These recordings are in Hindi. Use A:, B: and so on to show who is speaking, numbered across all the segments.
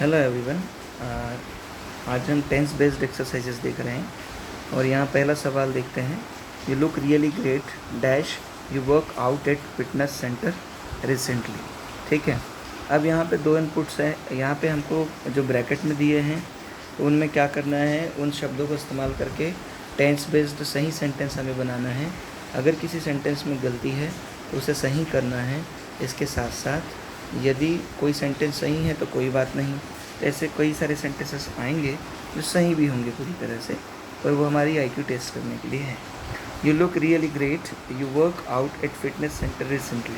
A: Hello everyone. आज हम टेंस बेस्ड एक्सरसाइजेस देख रहे हैं और यहाँ पहला सवाल देखते हैं। You look really great dash you work out at fitness centre recently. ठीक है, अब यहाँ पे दो इनपुट्स हैं। यहाँ पे हमको जो ब्रैकेट में दिए हैं उनमें क्या करना है, उन शब्दों को इस्तेमाल करके टेंस बेस्ड सही सेंटेंस हमें बनाना है। अगर किसी सेंटेंस में गलती है तो उसे सही करना है। इसके साथ साथ यदि कोई सेंटेंस सही है तो कोई बात नहीं, ऐसे कई सारे सेंटेंसेस आएंगे जो सही भी होंगे पूरी तरह से, पर वो हमारी IQ टेस्ट करने के लिए है। You look really great you work out at fitness centre recently.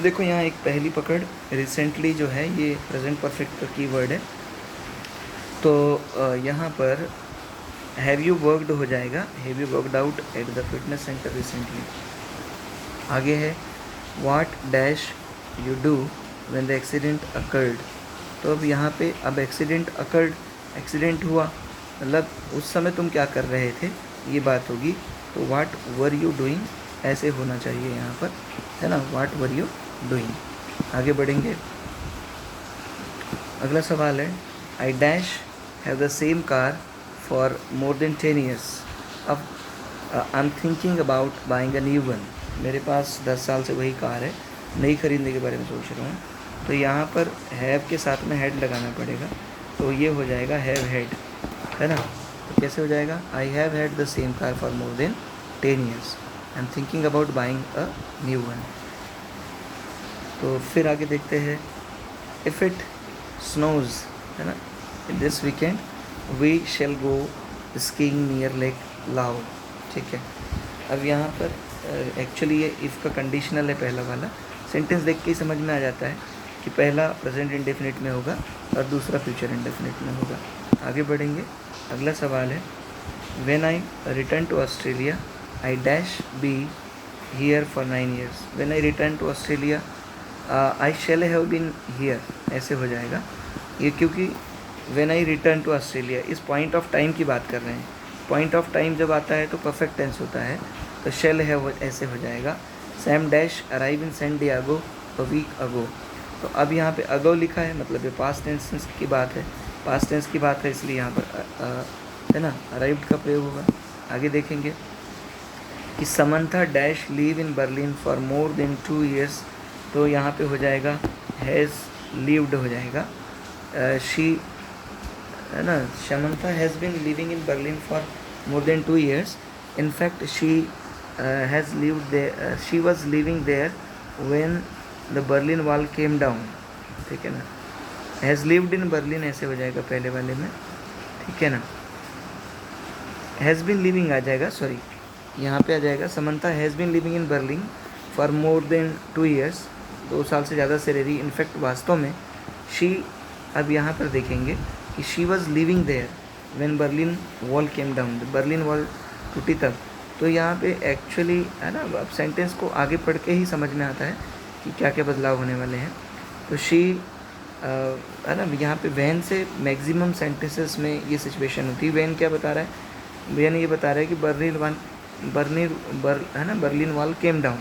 A: देखो यहाँ एक पहली पकड़, रिसेंटली जो है ये प्रेजेंट परफेक्ट का कीवर्ड है, तो यहाँ पर हैव यू वर्कड हो जाएगा, have you worked out at the fitness centre recently. आगे है what dash you do when the accident occurred. तो अब यहाँ पे अब एक्सीडेंट अकर्ड, एक्सीडेंट हुआ मतलब उस समय तुम क्या कर रहे थे, ये बात होगी। तो व्हाट वर यू डूइंग ऐसे होना चाहिए यहाँ पर, है ना, व्हाट वर यू डूइंग। आगे बढ़ेंगे, अगला सवाल है I dash have the same car for more then 10 years। अब I am thinking about buying a new one. मेरे पास 10 साल से वही कार है, नई खरीदने के बारे में सोच रहा हूँ। तो यहाँ पर हैव के साथ में हेड लगाना पड़ेगा, तो ये हो जाएगा हैव हेड, है ना। तो कैसे हो जाएगा, I have had the same car for more then 10 years, I am thinking about buying a new one. तो फिर आगे देखते हैं, इफ़ इट स्नोज, है ना, this weekend we shall go skiing near lake लाओ। ठीक है, अब यहाँ पर एक्चुअली ये इफ़ का कंडीशनल है पहला वाला। सेंटेंस देख के ही समझ में आ जाता है कि पहला प्रेजेंट इंडेफिनिट में होगा और दूसरा फ्यूचर इंडेफिनिट में होगा। आगे बढ़ेंगे, अगला सवाल है when I return to Australia I dash be here for 9 years। When I return to Australia I shall have been here, ऐसे हो जाएगा ये, क्योंकि when I return to Australia इस पॉइंट ऑफ टाइम की बात कर रहे हैं। पॉइंट ऑफ टाइम जब आता है तो परफेक्ट टेंस होता है, तो शैल हैव ऐसे हो जाएगा। Sam dash arrive in San Diego a week ago. तो अब यहाँ पे अगो लिखा है, मतलब ये पास्ट टेंस की बात है, पास्ट टेंस की बात है, इसलिए यहाँ पर है ना अराइव्ड का प्रयोग होगा। आगे देखेंगे कि Samantha dash leave in Berlin for more than 2 years। तो यहाँ पे हो जाएगा हैज़ लीव्ड हो जाएगा। शी, है ना, Samantha has been living in Berlin for more than 2 years। in fact she has lived there, she was living there when the Berlin wall came down। ठीक है ना, has lived in Berlin ऐसे हो जाएगा पहले वाले में, ठीक है ना। has been living आ जाएगा, सॉरी यहाँ पे आ जाएगा Samantha has been living in Berlin for more than 2 years, 2 साल से ज़्यादा से रह रही। इनफैक्ट वास्तव में she, अब यहाँ पर देखेंगे कि she was living there when Berlin wall came down, Berlin wall टूटी तब। तो यहाँ पे एक्चुअली, है ना, अब सेंटेंस को आगे पढ़ के ही समझ में आता है कि क्या क्या बदलाव होने वाले हैं। तो शी, है ना, यहाँ पे वैन से मैक्सिमम सेंटेंसेस में ये सिचुएशन होती है। वैन क्या बता रहा है, वैन ये बता रहा है कि है ना, बर्लिन वॉल केम डाउन,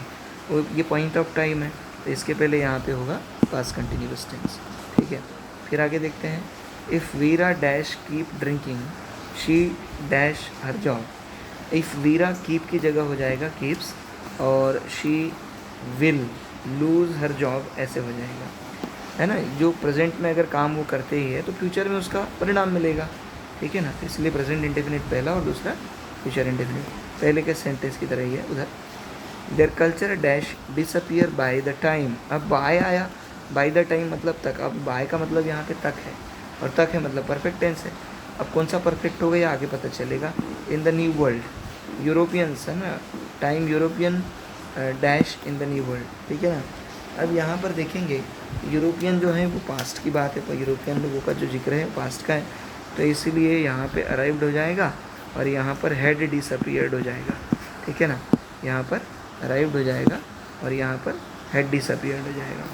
A: वो ये पॉइंट ऑफ टाइम है, तो इसके पहले यहाँ पे होगा पास्ट कंटिन्यूअस टेंस। ठीक है, फिर आगे देखते हैं, if Vera dash keep drinking she dash her job. If Vera keep की जगह हो जाएगा कीप्स, और she will lose her job ऐसे हो जाएगा, है ना। जो प्रेजेंट में अगर काम वो करते ही है तो फ्यूचर में उसका परिणाम मिलेगा, ठीक है ना। तो इसलिए प्रेजेंट इंडेफिनिट पहला और दूसरा फ्यूचर इंडेफिनिट पहले के सेंटेंस की तरह ही है उधर। Their culture dash disappear bye the time. अब बाय आया, बाय द टाइम मतलब तक, अब बाय का मतलब यहाँ पे तक है, और तक है मतलब परफेक्ट टेंस है। अब कौन सा परफेक्ट हो गया आगे पता चलेगा। In the new world Europeans, है ना, time European dash in the new world, ठीक है ना। अब यहाँ पर देखेंगे यूरोपियन जो है वो पास्ट की बात है, पर यूरोपियन लोगों का जो जिक्र है पास्ट का है, तो इसीलिए यहाँ पे अराइव्ड हो जाएगा और यहाँ पर हैड डिसअपियर्ड हो जाएगा, ठीक है ना। यहाँ पर अराइव्ड हो जाएगा और यहाँ पर हैड डिसअपियर्ड हो जाएगा।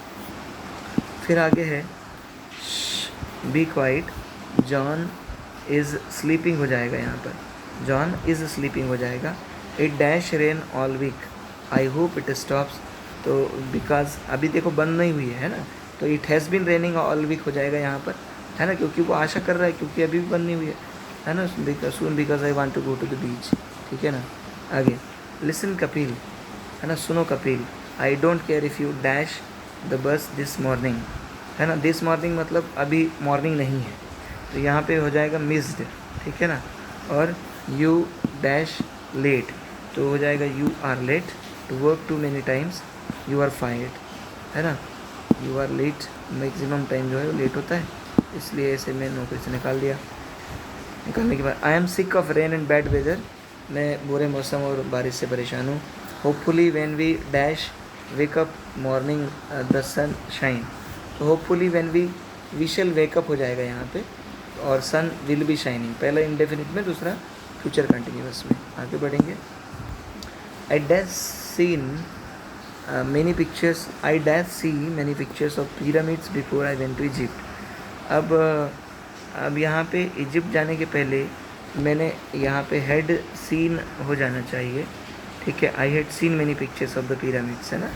A: फिर आगे है be quiet John is sleeping हो जाएगा, यहाँ पर जॉन इज़ स्लीपिंग हो जाएगा। It dash rain all week I hope it stops. तो बिकॉज अभी देखो बंद नहीं हुई है ना, तो it has been raining all week हो जाएगा यहाँ पर, है ना, क्योंकि वो आशा कर रहा है, क्योंकि अभी भी बननी हुई है ना, soon because I want to go to the beach, ठीक है ना। आगे लिसन कपिल, है ना, सुनो Kapil, I don't care if you dash the bus this morning, है ना, दिस मॉर्निंग मतलब अभी मॉर्निंग नहीं है, तो यहाँ पे हो जाएगा मिस्ड, ठीक है ना। और यू डैश लेट, तो हो जाएगा you are late to work too many times, you are fired, है ना। You are late maximum time जो है वो लेट होता है, इसलिए ऐसे मैं नौकरी से निकाल दिया। निकालने के बाद I am sick of rain and bad weather, मैं बुरे मौसम और बारिश से परेशान हूँ। Hopefully when we dash wake up morning the sun shine, तो hopefully when we shall wake up हो जाएगा यहाँ पे, और सन विल बी शाइनिंग, पहला इंडेफिनिट में, दूसरा फ्यूचर कंटिन्यूअस में। आगे बढ़ेंगे। I dash seen many pictures, I dash see many pictures of pyramids before I went to Egypt. अब यहाँ पे इजिप्ट जाने के पहले मैंने यहाँ पे हैड सीन हो जाना चाहिए, ठीक है। I had seen many pictures of the pyramids, है ना,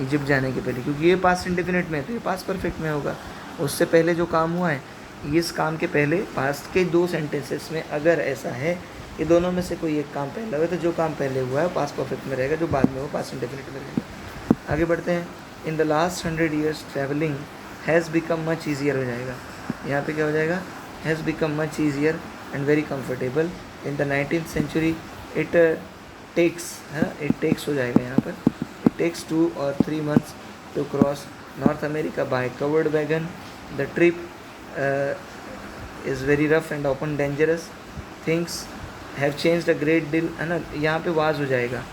A: इजिप्ट जाने के पहले, क्योंकि ये पास्ट इंडेफिनिट में है तो ये पास्ट परफेक्ट में होगा। उससे पहले जो काम हुआ है, इस काम के पहले पास्ट के दो सेंटेंसेस में अगर ऐसा है कि दोनों में से कोई एक काम पहले हुआ, तो जो काम पहले हुआ है पास्ट परफेक्ट में रहेगा, जो बाद में हो पास्ट इंडेफिनिट में रहेगा। आगे बढ़ते हैं। In the last 100 years travelling has become much easier हो जाएगा, यहाँ पे क्या हो जाएगा, has become much easier and very comfortable. In the 19th century it takes, है ना, इट टेक्स हो जाएगा यहाँ पर, it takes 2 or 3 months to cross North America by covered wagon, the trip is very rough and often dangerous, things have changed a great deal, है ना, यहाँ पे वाज हो जाएगा,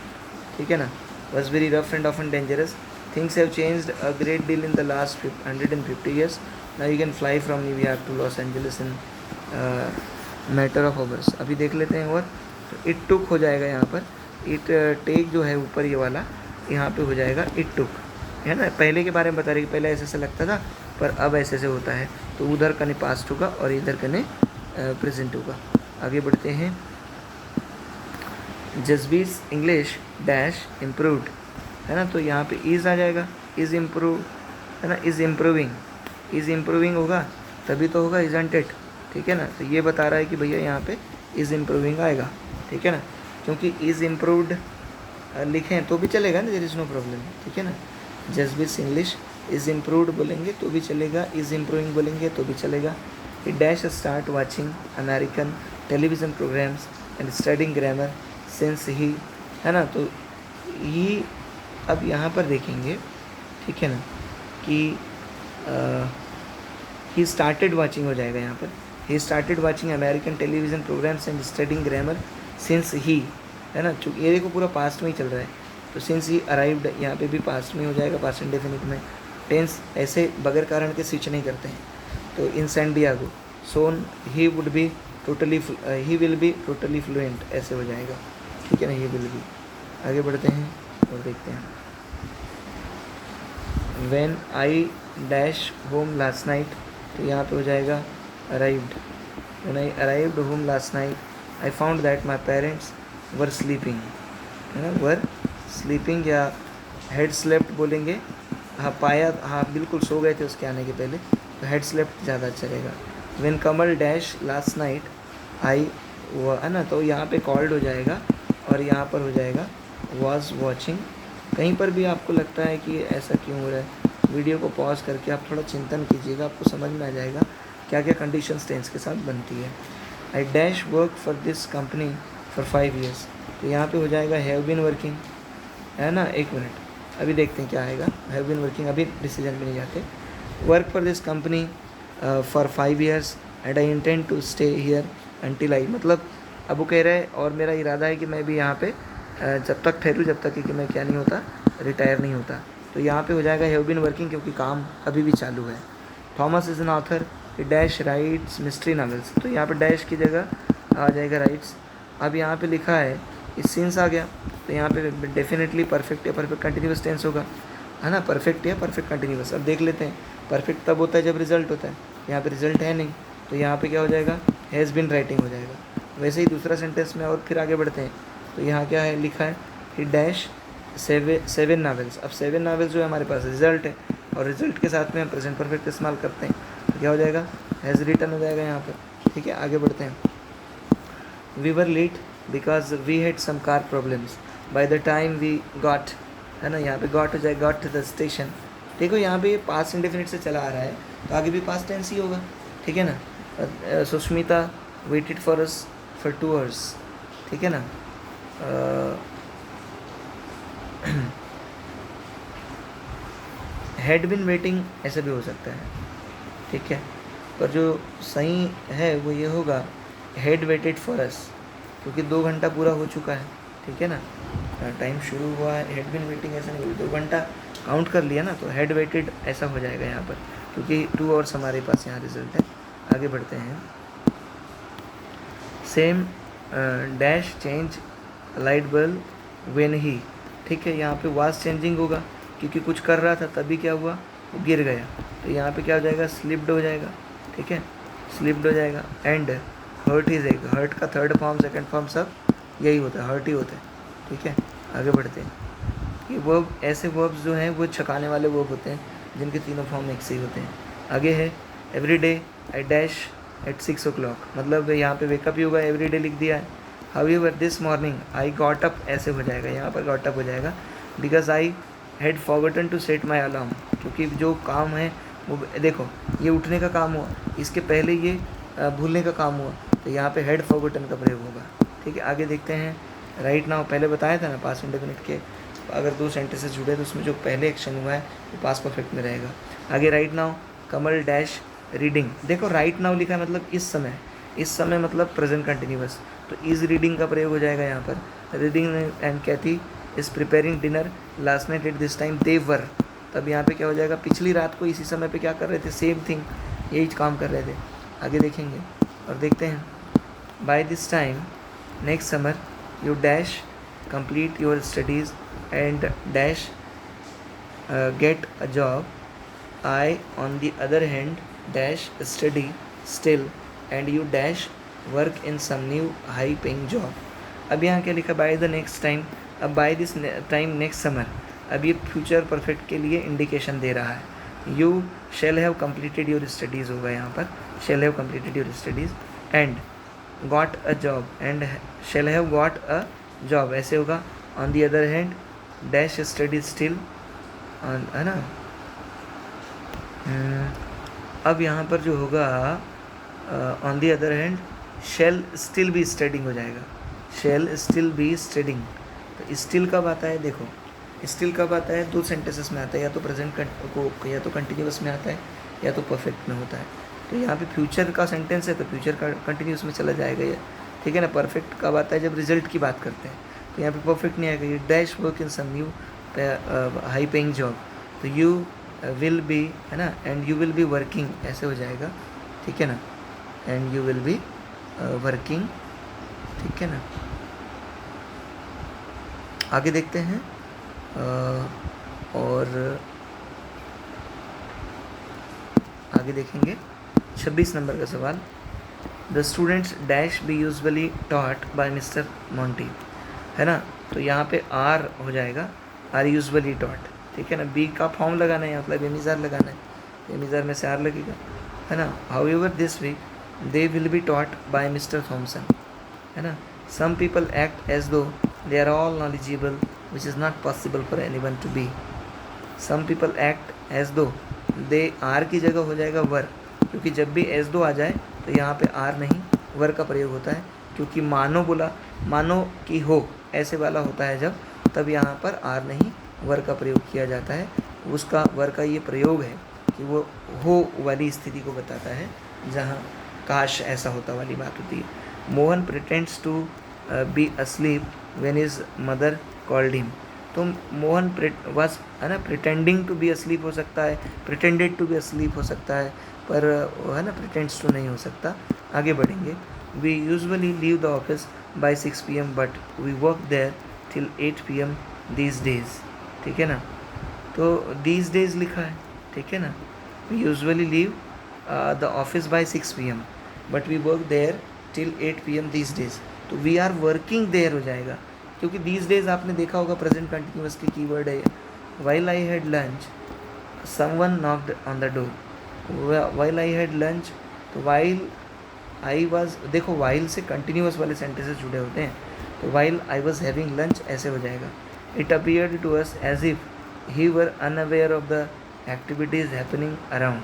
A: ठीक है ना, was very rough and often dangerous. Things have changed a great deal in the last 150 years. Now you can fly from New York to Los Angeles in matter of hours. अभी देख लेते हैं। और तो it took हो जाएगा यहाँ पर, it take जो है ऊपर ये वाला, यहाँ पे हो जाएगा it took, है ना। पहले के बारे में बता रहे कि पहले ऐसे से लगता था, पर अब ऐसे से होता है, तो उधर कने पास्ट होगा और इधर कने प्रेजेंट होगा। आगे बढ़ते हैं। जज्बीज इंग्लिश डैश इम्प्रूव्ड, है ना, तो यहाँ पे इज़ आ जाएगा, इज़ इम्प्रूव, है ना, इज़ इम्प्रूविंग होगा तभी तो होगा इज़न्ट इट, ठीक है ना। तो ये बता रहा है कि भैया यहाँ पे इज़ इम्प्रूविंग आएगा, ठीक है ना, क्योंकि इज़ इम्प्रूव्ड लिखें तो भी चलेगा ना, देयर इज़ नो प्रॉब्लम, ठीक है ना। जज्बीज इंग्लिश इज़ इम्प्रूव्ड बोलेंगे तो भी चलेगा, इज़ इम्प्रूविंग बोलेंगे तो भी चलेगा। It dash start watching American television programmes and studying grammar since he, है ना, तो ये अब यहाँ पर देखेंगे, ठीक है ना, कि ही स्टार्टेड वाचिंग हो जाएगा यहाँ पर, he started watching American television programmes and studying grammar since he, है ना, चूँकि ये देखो पूरा पास्ट में ही चल रहा है, तो सिंस ही अराइव्ड यहाँ पे भी पास्ट में हो जाएगा, पास्ट इंडेफिनिट में। टेंस ऐसे बगैर कारण के स्विच नहीं करते हैं, तो in San Diego soon he would be totally, he will be totally fluent, ऐसे हो जाएगा, ठीक है ना, ये विल बी। आगे बढ़ते हैं और देखते हैं। When I dash home last night, तो यहाँ पे हो जाएगा arrived. When I arrived home last night I found that my parents were sleeping, है ना, वर स्लीपिंग या हेड स्लेप्ट बोलेंगे। हाँ पाया, हाँ बिल्कुल सो गए थे उसके आने के पहले, तो हेड स्लेप्ट ज़्यादा अच्छा रहेगा। When Kamal dash last night I, वो है ना, तो यहाँ पे कॉल्ड हो जाएगा और यहाँ पर हो जाएगा वॉज वॉचिंग। कहीं पर भी आपको लगता है कि ऐसा क्यों हो रहा है, वीडियो को पॉज करके आप थोड़ा चिंतन कीजिएगा, आपको समझ में आ जाएगा क्या क्या कंडीशंस टेंस के साथ बनती है। I dash work for this company for 5 years, तो यहाँ पे हो जाएगा हैव बीन वर्किंग, है ना। एक मिनट, अभी देखते हैं क्या आएगा। हैव बीन वर्किंग, अभी डिसीजन में नहीं जाते। Work for this company for 5 years and I intend to stay here until I, मतलब अब वो कह रहे हैं और मेरा इरादा है कि मैं भी यहाँ पे जब तक ठहरूँ, जब तक कि मैं क्या नहीं होता, रिटायर नहीं होता। तो यहाँ पे हो जाएगा हैव बीन वर्किंग, क्योंकि काम अभी भी चालू है। Thomas is an author, dash rights mystery novels, तो यहाँ पे डैश की जगह आ जाएगा राइट्स। अब यहाँ पे लिखा है इस सिंस आ गया, तो यहाँ पे डेफिनेटली परफेक्ट या परफेक्ट कंटिन्यूस टेंस होगा, है ना, परफेक्ट या परफेक्ट कंटिन्यूस। अब देख लेते हैं, परफेक्ट तब होता है जब रिजल्ट होता है, यहाँ पे रिजल्ट है नहीं, तो यहाँ पे क्या हो जाएगा, हैज़ बीन राइटिंग हो जाएगा। वैसे ही दूसरा सेंटेंस में और फिर आगे बढ़ते हैं, तो यहाँ क्या है लिखा है, ही डैश 7 novels। अब 7 novels जो है हमारे पास रिजल्ट है, और रिजल्ट के साथ में हम प्रेजेंट परफेक्ट इस्तेमाल करते हैं, तो क्या हो जाएगा, हैज़ रिटन हो जाएगा यहाँ पर। ठीक है, आगे बढ़ते हैं। We were late because we had some car problems by the time we got, है ना, यहाँ पे गॉट हो जाएगा, गॉट टू द स्टेशन। देखो यहाँ पे पास्ट इंडेफिनिट से चला आ रहा है, तो आगे भी पास्ट टेंस ही होगा। ठीक है ना। Sushmita waited for us for 2 hours। ठीक है ना। हैड बिन वेटिंग ऐसा भी हो सकता है। ठीक है, पर जो सही है वो ये होगा हैड वेटेड फॉर अस, क्योंकि 2 घंटा पूरा हो चुका है। ठीक है ना, टाइम शुरू हुआ है, हैड बिन वेटिंग ऐसा नहीं, 2 घंटा काउंट कर लिया ना, तो हैड वेटेड ऐसा हो जाएगा यहाँ पर, क्योंकि 2 hours हमारे पास यहाँ रिजल्ट है। आगे बढ़ते हैं। Same dash change light bulb when he. ठीक है, यहाँ पे वाज चेंजिंग होगा, क्योंकि कुछ कर रहा था तभी क्या हुआ, वो गिर गया, तो यहाँ पे क्या हो जाएगा, स्लिप्ड हो जाएगा। ठीक है, स्लिप्ड हो जाएगा। एंड हर्ट इज एक, हर्ट का 3rd फॉर्म 2nd फॉर्म सब यही होता है, हर्ट ही होता है। ठीक है, आगे बढ़ते हैं। ये वर्ब, ऐसे वर्ब्स जो हैं वो छकाने वाले वर्ब होते हैं, जिनके तीनों फॉर्म एक से ही होते हैं। आगे है every day I dash at 6 o'clock, मतलब यहाँ पे वेकअप ही होगा, एवरी डे लिख दिया है। However this morning I got up ऐसे हो जाएगा, यहाँ पर गॉट अप हो जाएगा, because I had forgotten to set my alarm, क्योंकि जो काम है वो, देखो ये उठने का काम हुआ, इसके पहले ये भूलने का काम हुआ, तो यहाँ पे हैड फॉरगॉटन का प्रयोग होगा। ठीक है, आगे देखते हैं। राइट नाउ पहले बताया था ना, पास्ट इंडेफिनिट के अगर 2 सेंटेंसेस जुड़े तो उसमें जो पहले एक्शन हुआ है वो पास्ट परफेक्ट में रहेगा। आगे right now Kamal dash reading, देखो राइट नाउ लिखा है मतलब इस समय, इस समय मतलब प्रेजेंट कंटिन्यूअस, तो इज़ रीडिंग का प्रयोग हो जाएगा यहाँ पर। Reading and Kathy is preparing dinner last night at this time they were, तब यहाँ पे क्या हो जाएगा, पिछली रात को इसी समय पे क्या कर रहे थे, सेम थिंग, यही काम कर रहे थे। आगे देखेंगे और देखते हैं। By this time next summer you dash complete your studies and dash get a job. I, on the other hand, dash study still and you dash work in some new high paying job. अब यहाँ क्या लिखा, बाय द नेक्स्ट टाइम, अब by this time next summer, अब ये फ्यूचर परफेक्ट के लिए इंडिकेशन दे रहा है। You shall have completed your studies होगा यहाँ पर, shall have completed your studies and got a job, and shall have got a job ऐसे होगा। On the other hand dash study still, है ना। अब यहाँ पर जो होगा on the other hand shall still be studying हो जाएगा, शेल स्टिल बी स्टडिंग। तो स्टिल कब आता है, देखो स्टिल कब आता है, 2 सेंटेंसेस में आता है, या तो प्रेजेंट को, या तो कंटिन्यूस में आता है, या तो परफेक्ट में होता है। तो यहाँ पे फ्यूचर का सेंटेंस है तो फ्यूचर का कंटिन्यूस में चला जाएगा ये। ठीक है ना। परफेक्ट कब आता है, जब रिजल्ट की बात करते हैं, तो यहाँ पे परफेक्ट नहीं आएगा। ये dash work in some new high paying job, तो यू विल बी, है ना, and you will be working ऐसे हो जाएगा। ठीक है ना, and you will be working. ठीक है ना। आगे देखते हैं और आगे देखेंगे 26 नंबर का सवाल। The students dash B usually taught by mister Monty, है ना। तो यहाँ पे आर हो जाएगा, आर यूजुअली टॉट। ठीक है ना। बी का फॉर्म लगाना है, मतलब एमिजार लगाना है, एमिजार में से आर लगेगा, है ना। However this week they will be taught by Mister Thomson, है ना। Some people act as though they are all knowledgeable which is not possible for anyone to be. Some people act as though, they are की जगह हो जाएगा वर, क्योंकि जब भी एज दो आ जाए तो यहाँ पे आर नहीं वर का प्रयोग होता है, क्योंकि मानो बोला, मानो कि हो ऐसे वाला होता है जब, तब यहाँ पर आर नहीं वर का प्रयोग किया जाता है। उसका वर का ये प्रयोग है कि वो हो वाली स्थिति को बताता है, जहाँ काश ऐसा होता वाली बात होती है। Mohan pretends to be asleep when his mother called him. तो मोहन वाज, है ना, प्रिटेंडिंग टू बी असलीप हो सकता है, प्रिटेंडेड टू बी असलीप हो सकता है, पर है ना प्रिटेंड्स टू नहीं हो सकता। आगे बढ़ेंगे। We usually leave the office by 6 PM but we work there till 8 PM these days. ठीक है ना। तो दीज डेज लिखा है, ठीक है ना। We usually leave the office by 6 PM but we work there till 8 PM these days. तो वी आर वर्किंग देयर हो जाएगा, क्योंकि दीज डेज आपने देखा होगा प्रेजेंट कंटिन्यूअस के कीवर्ड है। While I had lunch someone knocked on the door. While I had lunch, तो वाइल आई वॉज, देखो वाइल से कंटिन्यूस वाले सेंटेंसेस जुड़े होते हैं, तो while I was having lunch ऐसे हो जाएगा। It appeared to us as if he were unaware of the activities happening around.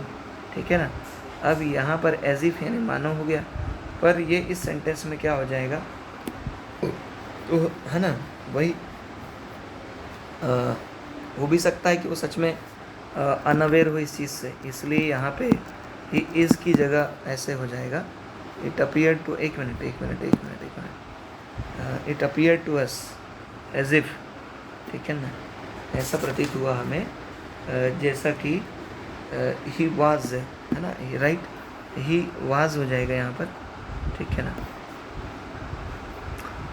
A: ठीक है ना। अब यहाँ पर एज इफ यानी मानो हो गया, पर ये इस सेंटेंस में क्या हो जाएगा, तो है ना वही हो भी सकता है कि वो सच में अनअवेयर हो इस चीज़ से, इसलिए यहाँ पे ही इज़ की जगह ऐसे हो जाएगा। इट अपीयर टू, एक minute, it appear to us as if, ठीक है ना, ऐसा प्रतीत हुआ हमें जैसा कि ही वाज, है ना, राइट, ही वाज हो जाएगा यहाँ पर, ठीक है ना।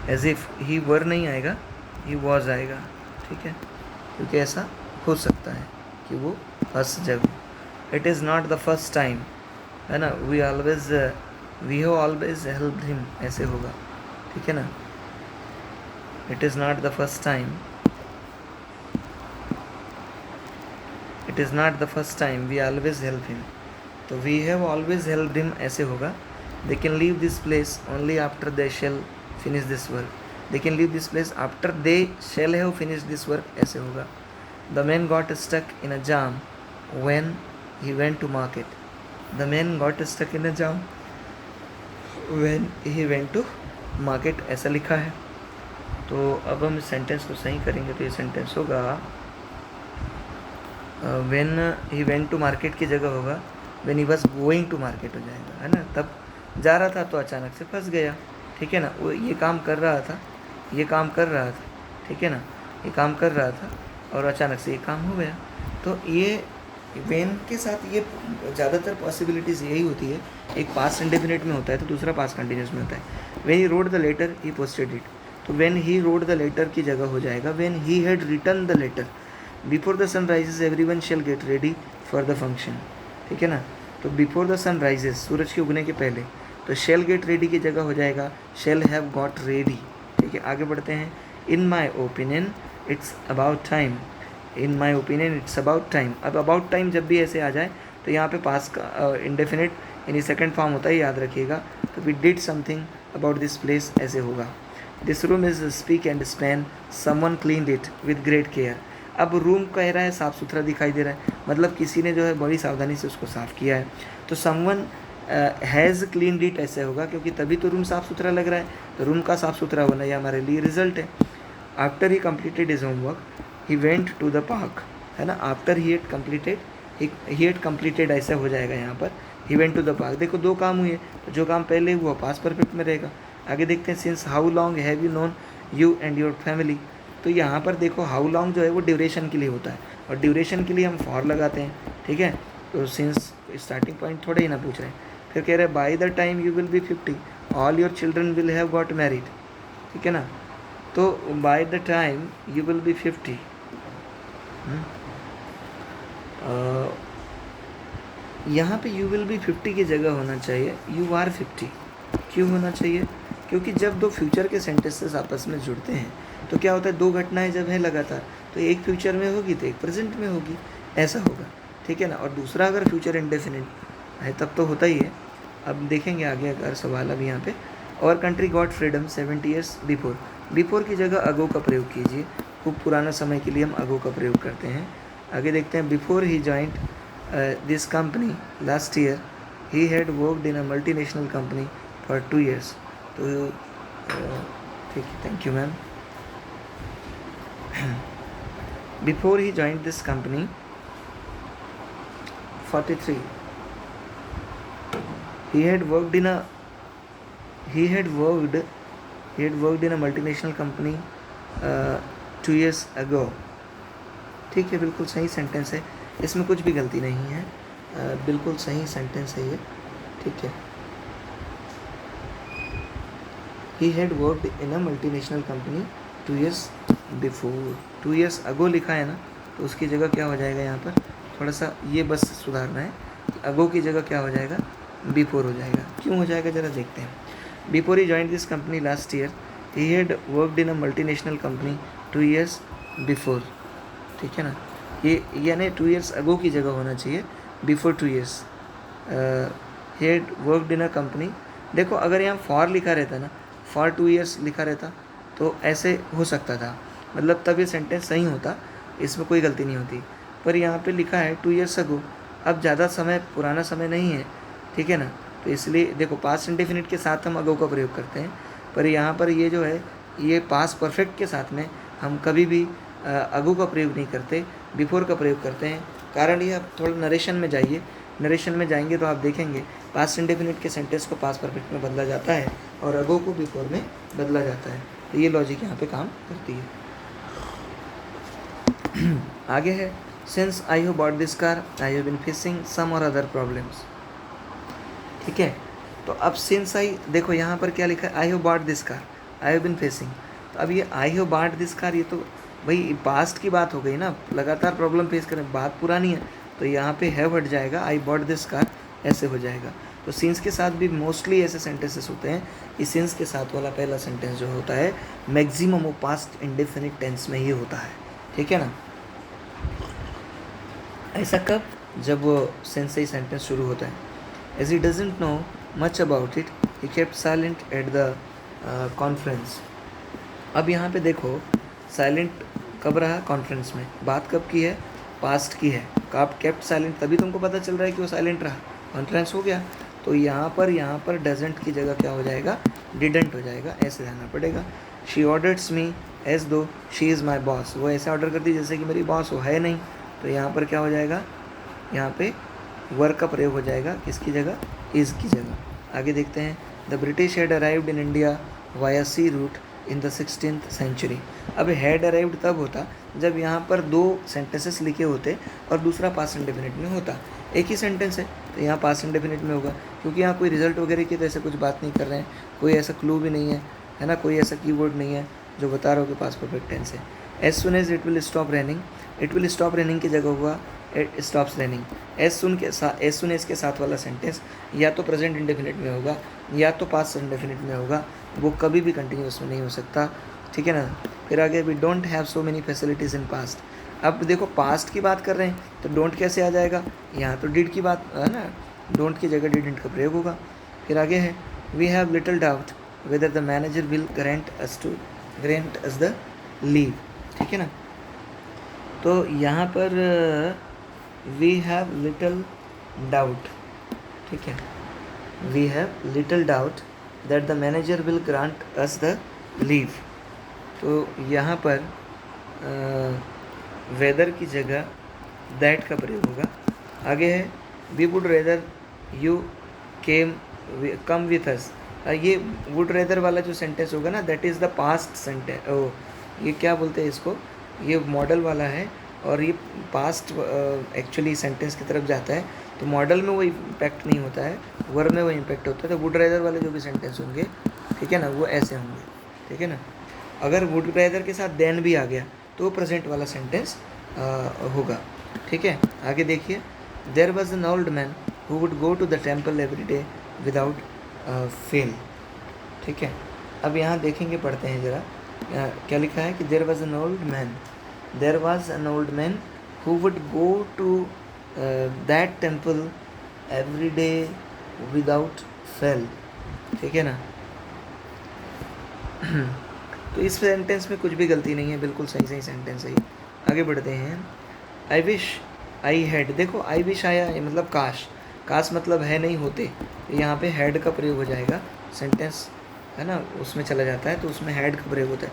A: एज इफ ही वर नहीं आएगा, ही वाज आएगा, ठीक है, क्योंकि ऐसा हो सकता है कि वो फर्स्ट जगह। It is not the first time, है ना, we have always helped him ऐसे होगा, ठीक है ना। It is not the first time, it is not the first time we always help him, तो we have always helped him ऐसे होगा। They can leave this place only after they shall finish this work, they can leave this place after they shall have finish this work ऐसे होगा। The man got stuck in a jam when he went to market, the man got stuck in a jam when he went to market ऐसा लिखा है। तो अब हम इस सेंटेंस को सही करेंगे तो ये सेंटेंस होगा when he went to market की जगह होगा when he was going to market हो जाएगा, है ना। तब जा रहा था तो अचानक से फंस गया, ठीक है ना। वो ये काम कर रहा था, ठीक है ना, ये काम कर रहा था और अचानक से ये काम हो गया। तो ये वेन के साथ ये ज़्यादातर पॉसिबिलिटीज़ यही होती है, एक पास्ट इंडेफिनिट में होता है तो दूसरा पास्ट कंटिन्यूस में होता है। When he wrote the letter he posted it, तो when he wrote the letter की जगह हो जाएगा when he had written the letter. Before the sun rises everyone shall get ready for the function, ठीक है ना। तो बिफोर द सन राइजेज, सूरज के उगने के पहले, तो शेल गेट रेडी की जगह हो जाएगा शेल हैव गॉट रेडी, ठीक है। आगे बढ़ते हैं। In my opinion it's about time, in my opinion it's about time. अब अबाउट टाइम जब भी ऐसे आ जाए तो यहाँ पे पास का इंडेफिनिट यानी सेकंड फॉर्म होता है, याद रखिएगा। तो we did something about this place ऐसे होगा। This room is spick and span, someone cleaned it with great care. अब रूम कह रहा है साफ़ सुथरा दिखाई दे रहा है, मतलब किसी ने जो है बड़ी सावधानी से उसको साफ़ किया है। तो समवन हैज़ क्लीन्ड इट ऐसे होगा, क्योंकि तभी तो रूम साफ़ सुथरा लग रहा है, तो रूम का साफ़ सुथरा होना ये हमारे लिए रिजल्ट है। After he completed his homework he went to the park, है ना। आफ्टर ही हैड कम्प्लीटेड ऐसा हो जाएगा यहाँ पर, he went to the park. देखो दो काम हुए, तो जो काम पहले हुआ पास्ट परफेक्ट में रहेगा। आगे देखते हैं। Since how long have you known you and your family, तो यहाँ पर देखो हाउ लॉन्ग जो है वो ड्यूरेशन के लिए होता है, और ड्यूरेशन के लिए हम फॉर लगाते हैं, ठीक है। तो सिंस स्टार्टिंग पॉइंट थोड़े ही ना पूछ रहे हैं। फिर कह रहे हैं bye the time you will B 50 all your children will have got married, ठीक है ना। तो bye the time you will B 50, यहाँ पे यू विल बी 50 की जगह होना चाहिए यू आर 50। क्यों होना चाहिए? क्योंकि जब दो फ्यूचर के सेंटेंसेस आपस में जुड़ते हैं तो क्या होता है, दो घटनाएं जब है लगातार, तो एक फ्यूचर में होगी तो एक प्रेजेंट में होगी, ऐसा होगा, ठीक है ना। और दूसरा अगर फ्यूचर इंडेफिनिट है तब तो होता ही है। अब देखेंगे आगे अगर सवाल अब यहाँ पे, और country got freedom 70 years before, before की जगह अगो का प्रयोग कीजिए। खूब पुराना समय के लिए हम अगो का प्रयोग करते हैं। आगे देखते हैं। Before he joint this company last year he had worked in a multinational company for 2 years। तो ठीक है, thank you ma'am. Before he joint this company 43 he had worked in a multinational company 2 years ago। ठीक है, बिल्कुल सही सेंटेंस है, इसमें कुछ भी गलती नहीं है, बिल्कुल सही सेंटेंस है ये, ठीक है। he had worked in a multinational company 2 years before, 2 years ago लिखा है ना, तो उसकी जगह क्या हो जाएगा यहाँ पर, थोड़ा सा ये बस सुधारना है कि अगो की जगह क्या हो जाएगा, बिफोर हो जाएगा। क्यों हो जाएगा ज़रा देखते हैं। Before he joined this company last year he had worked in a multinational company 2 years before, ठीक है ना। ये यानी 2 years अगो की जगह होना चाहिए, before 2 years। Head worked in a company. देखो अगर यहाँ फॉर लिखा रहता ना, फॉर 2 years लिखा रहता तो ऐसे हो सकता था, मतलब तब ये सेंटेंस सही होता, इसमें कोई गलती नहीं होती। पर यहाँ पे लिखा है 2 years अगो, अब ज़्यादा समय पुराना समय नहीं है, ठीक है ना। तो इसलिए देखो पास्ट इंडेफिनिट के साथ हम अगो का प्रयोग करते हैं, पर यहाँ पर ये जो है ये पास्ट परफेक्ट के साथ में हम कभी भी अगो का प्रयोग नहीं करते, बिफोर का प्रयोग करते हैं। कारण ये, आप थोड़ा नरेशन में जाइए, नरेशन में जाएंगे तो आप देखेंगे पास्ट इंडेफिनिट के सेंटेंस को पास्ट परफेक्ट में बदला जाता है और अगो को बिफोर में बदला जाता है। तो ये लॉजिक यहाँ पे काम करती है। आगे है, since I have bought this car I have been facing some or other problems. ठीक है, तो अब सिंस आई, देखो यहाँ पर क्या लिखा है, I have bought this car I have been facing. तो अब ये I have bought this car, ये तो भाई पास्ट की बात हो गई ना, लगातार प्रॉब्लम फेस करें, बात पुरानी है, तो यहाँ पे हैव हट जाएगा, आई बॉट दिस कार ऐसे हो जाएगा। तो सिंस के साथ भी मोस्टली ऐसे सेंटेंसेस होते हैं कि सिंस के साथ वाला पहला सेंटेंस जो होता है मैक्सिमम वो पास्ट इंडेफिनिट टेंस में ही होता है, ठीक है ना। ऐसा कब, जब वो सिंस से ही सेंटेंस शुरू होता है। As he doesn't know much about it he kept silent at the conference. अब यहाँ पे देखो साइलेंट कब रहा कॉन्फ्रेंस में, बात कब की है, पास्ट की है, कब केप्ट साइलेंट, तभी तुमको पता चल रहा है कि वो साइलेंट रहा, कॉन्फ्रेंस हो गया। तो यहाँ पर डजेंट की जगह क्या हो जाएगा, डिडेंट हो जाएगा, ऐसे रहना पड़ेगा। शी ऑर्डर्स मी एज दो शी इज़ माई बॉस, वो ऐसे ऑर्डर करती है जैसे कि मेरी बॉस हो, है नहीं। तो यहाँ पर क्या हो जाएगा, यहाँ पे वर्क का प्रयोग हो जाएगा, किसकी जगह, इज़ की जगह। आगे देखते हैं, the British had arrived in India via sea route in the 16th century। अब हैड अराइव्ड तब होता जब यहाँ पर दो सेंटेंसेस लिखे होते और दूसरा पास्ट इंडेफिनिट में होता। एक ही सेंटेंस है तो यहाँ पास्ट इंडेफिनिट में होगा, क्योंकि यहाँ कोई रिजल्ट वगैरह की तो ऐसे कुछ बात नहीं कर रहे हैं, कोई ऐसा क्लू भी नहीं है ना, कोई ऐसा कीवर्ड नहीं है जो बता रहा हो कि पास्ट परफेक्ट टेंस है। As soon as it will stop raining, it will stop raining की जगह हुआ it stops raining. As soon as के साथ वाला सेंटेंस या तो प्रेजेंट इंडेफिनिट में होगा या तो पास्ट इंडेफिनिट में होगा, वो कभी भी कंटिन्यूस में नहीं हो सकता, ठीक है ना। फिर आगे, we don't have so many facilities in past. अब देखो पास्ट की बात कर रहे हैं तो डोंट कैसे आ जाएगा, यहाँ तो डिड की बात है ना, डोंट की जगह डिडंट का प्रयोग होगा। फिर आगे है, we have little doubt whether the manager will grant us the leave, ठीक है ना। तो यहाँ पर वी हैव लिटिल डाउट, ठीक है, we have little doubt that the manager will grant us the leave. तो यहाँ पर वेदर की जगह दैट का प्रयोग होगा। आगे है, we would rather you come with us. ये वुड रेदर वाला जो सेंटेंस होगा ना, that is the past sentence. ओ, ये क्या बोलते हैं इसको, ये मॉडल वाला है और ये पास्ट एक्चुअली सेंटेंस की तरफ जाता है, तो मॉडल में वो इम्पैक्ट नहीं होता है, वर्ब में वो इम्पैक्ट होता है। तो वुड रेदर वाले जो भी सेंटेंस होंगे, ठीक है ना, वो ऐसे होंगे, ठीक है ना। अगर वुड रेदर के साथ देन भी आ गया तो प्रेजेंट वाला सेंटेंस होगा, ठीक है। आगे देखिए, there was an old man who would go to the temple every day without fail, ठीक है। अब यहाँ देखेंगे, पढ़ते हैं ज़रा, क्या लिखा है कि there was an old man who would go to that temple every day without fail, ठीक है ना। तो इस सेंटेंस में कुछ भी गलती नहीं है, बिल्कुल सही सेंटेंस है। आगे बढ़ते हैं, आई विश आई हैड। देखो आई विश आया है मतलब काश मतलब है नहीं होते, तो यहाँ पे हैड का प्रयोग हो जाएगा, सेंटेंस है ना उसमें चला जाता है तो उसमें हैड का प्रयोग होता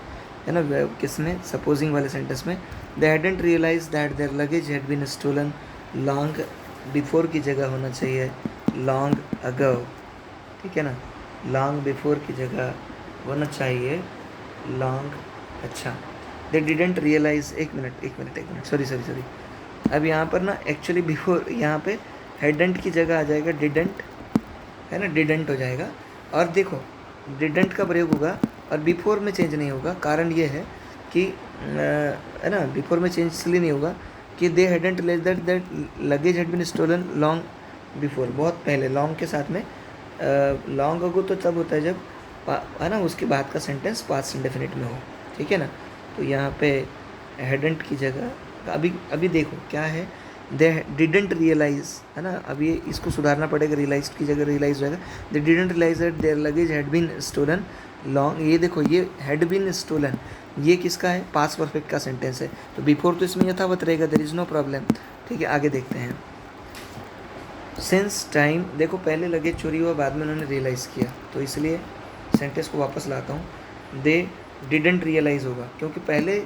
A: है ना, किसमें, सपोजिंग वाले सेंटेंस में। They hadn't realise that their luggage had been stolen long before की जगह होना चाहिए लॉन्ग अगो, ठीक है ना, लॉन्ग बिफोर की जगह होना चाहिए लॉन्ग, अच्छा। दे डिडेंट रियलाइज, एक मिनट सॉरी। अब यहाँ पर ना एक्चुअली बिफोर, यहाँ पे हैडंट की जगह आ जाएगा डिडेंट, है ना, डिडेंट हो जाएगा। और देखो डिडेंट का प्रयोग होगा और बिफोर में चेंज नहीं होगा, कारण ये है कि है ना, बिफोर में चेंज इसलिए नहीं होगा कि they hadn't lays that luggage had been stolen long before, बहुत पहले, लॉन्ग के साथ में लॉन्ग अगो तो तब होता है जब है ना उसके बाद का सेंटेंस पास्ट इंडेफिनिट में हो, ठीक है ना। तो यहाँ पे हैडंट की जगह अभी अभी देखो क्या है, दे डिडेंट रियलाइज, है ना, अब ये इसको सुधारना पड़ेगा, रियलाइज की जगह रियलाइज होएगा। They didn't realise that their luggage had been stolen long, ये देखो ये हैड बीन स्टोलन, ये किसका है, पास्ट परफेक्ट का सेंटेंस है, तो बिफोर तो इसमें यथावत रहेगा, देयर इज़ नो प्रॉब्लम। ठीक है, आगे देखते हैं। सिंस टाइम, देखो पहले लगेज चोरी हुआ, बाद में उन्होंने रियलाइज़ किया, तो इसलिए सेंटेंस को वापस लाता हूँ। दे डिडेंट रियलाइज़ होगा, क्योंकि पहले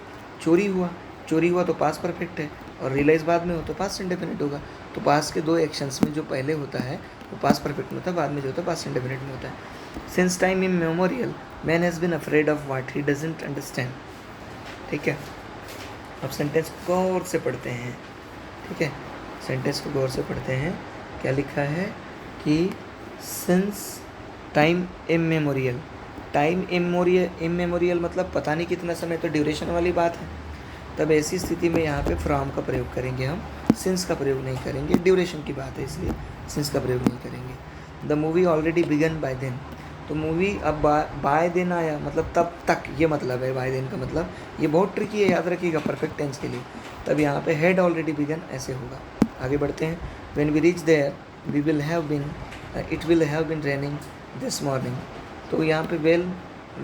A: चोरी हुआ तो पास्ट परफेक्ट है, और रियलाइज़ बाद में हो तो पास्ट इंडेफिनिट होगा। तो पास्ट के दो एक्शंस में जो पहले होता है वो पास्ट परफेक्ट में होता है, बाद में जो होता है पास्ट इंडेफिनिट में होता है। Since time immemorial man has been afraid of what he doesn't understand. ठीक है, अब सेंटेंस को गौर से पढ़ते हैं। ठीक है, सेंटेंस को गौर से पढ़ते हैं। क्या लिखा है कि since time immemorial, time immemorial मतलब पता नहीं कितना समय, तो ड्यूरेशन वाली बात है। तब ऐसी स्थिति में यहाँ पे फ्रॉम का प्रयोग करेंगे हम, सिंस का प्रयोग नहीं करेंगे, ड्यूरेशन की बात है इसलिए सिंस का प्रयोग नहीं करेंगे। The movie already began by then, तो मूवी अब बाय देन आया, मतलब तब तक, ये मतलब है बाय देन का मतलब, ये बहुत ट्रिकी है, याद रखिएगा परफेक्ट टेंस के लिए। तब यहाँ पे हैड ऑलरेडी बिगन ऐसे होगा। आगे बढ़ते हैं। When we reach there we will have been, it will have been raining this morning, तो यहाँ पे वेल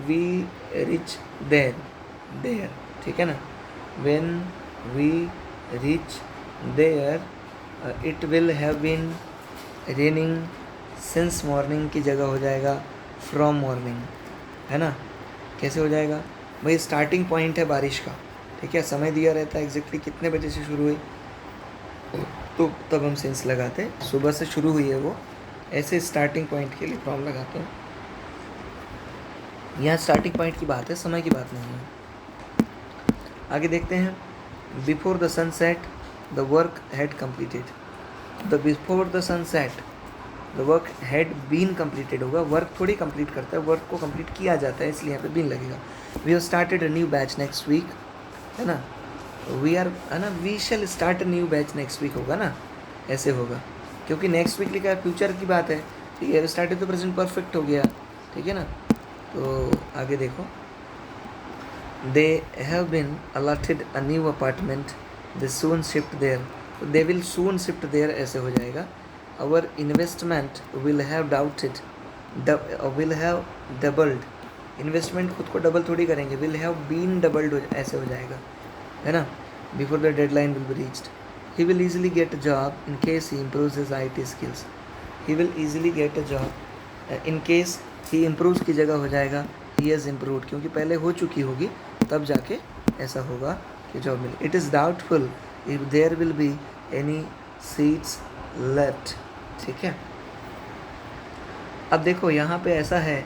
A: वी रीच देयर, ठीक है ना। When we reach there it will have been raining since morning की जगह हो जाएगा फ्रॉम मॉर्निंग, है ना। कैसे हो जाएगा भाई, स्टार्टिंग पॉइंट है बारिश का, ठीक है, समय दिया रहता है एग्जैक्टली कितने बजे से शुरू हुई, तो तब हम सिंस लगाते हैं, सुबह से शुरू हुई है वो, ऐसे स्टार्टिंग पॉइंट के लिए फ्रॉम लगाते हैं। यहाँ स्टार्टिंग पॉइंट की बात है, समय की बात नहीं है। आगे देखते हैं। Before the sunset the work had completed, the before the sunset the work had been completed होगा, वर्क थोड़ी कंप्लीट करता है, वर्क को कंप्लीट किया जाता है, इसलिए यहाँ पे बीन लगेगा। We have started a new batch next week, है ना, वी आर, है ना, we shall start a new batch next week होगा ना, ऐसे होगा, क्योंकि नेक्स्ट वीक लिखा है, फ्यूचर की बात है। ठीक है, स्टार्टेड तो प्रेजेंट परफेक्ट हो गया, ठीक है ना। तो आगे देखो। They have been allotted a new apartment, they soon shift there, तो they will soon shift there ऐसे हो जाएगा। Our investment will have doubted, will have doubled, investment खुद को डबल थोड़ी करेंगे, विल हैव बीन डबल्ड ऐसे हो जाएगा, है ना। Before the deadline will be reached, he will easily get a job in case he improves his IT skills, he will easily get a job in case he improves की जगह हो जाएगा ही हैज़ इम्प्रूव्ड, क्योंकि पहले हो चुकी होगी तब जाके ऐसा होगा कि जॉब मिले। It is doubtful if there will be any seats left, ठीक है। अब देखो यहाँ पे ऐसा है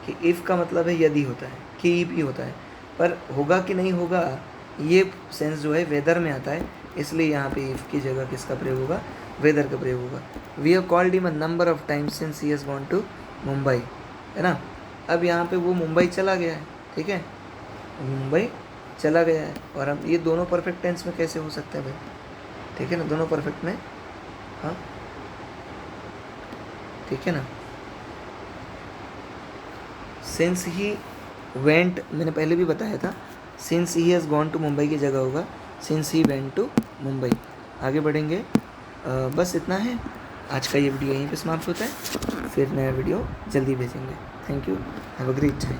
A: कि इफ़ का मतलब है यदि होता है, कि भी होता है, पर होगा कि नहीं होगा ये सेंस जो है वेदर में आता है, इसलिए यहाँ पे इफ़ की जगह किसका प्रयोग होगा, वेदर का प्रयोग होगा। We have called him a number of times since he has gone to Mumbai, है ना। अब यहाँ पे वो मुंबई चला गया है, ठीक है, मुंबई चला गया है, और हम ये दोनों परफेक्ट टेंस में कैसे हो सकते हैं भाई, ठीक है ना, दोनों परफेक्ट में, हाँ ठीक है ना। सिंस ही वेंट, मैंने पहले भी बताया था, since he has gone to Mumbai की जगह होगा since he went to Mumbai. आगे बढ़ेंगे। बस इतना है, आज का ये वीडियो यहीं पे समाप्त होता है, फिर नया वीडियो जल्दी भेजेंगे। Thank you, have a great time.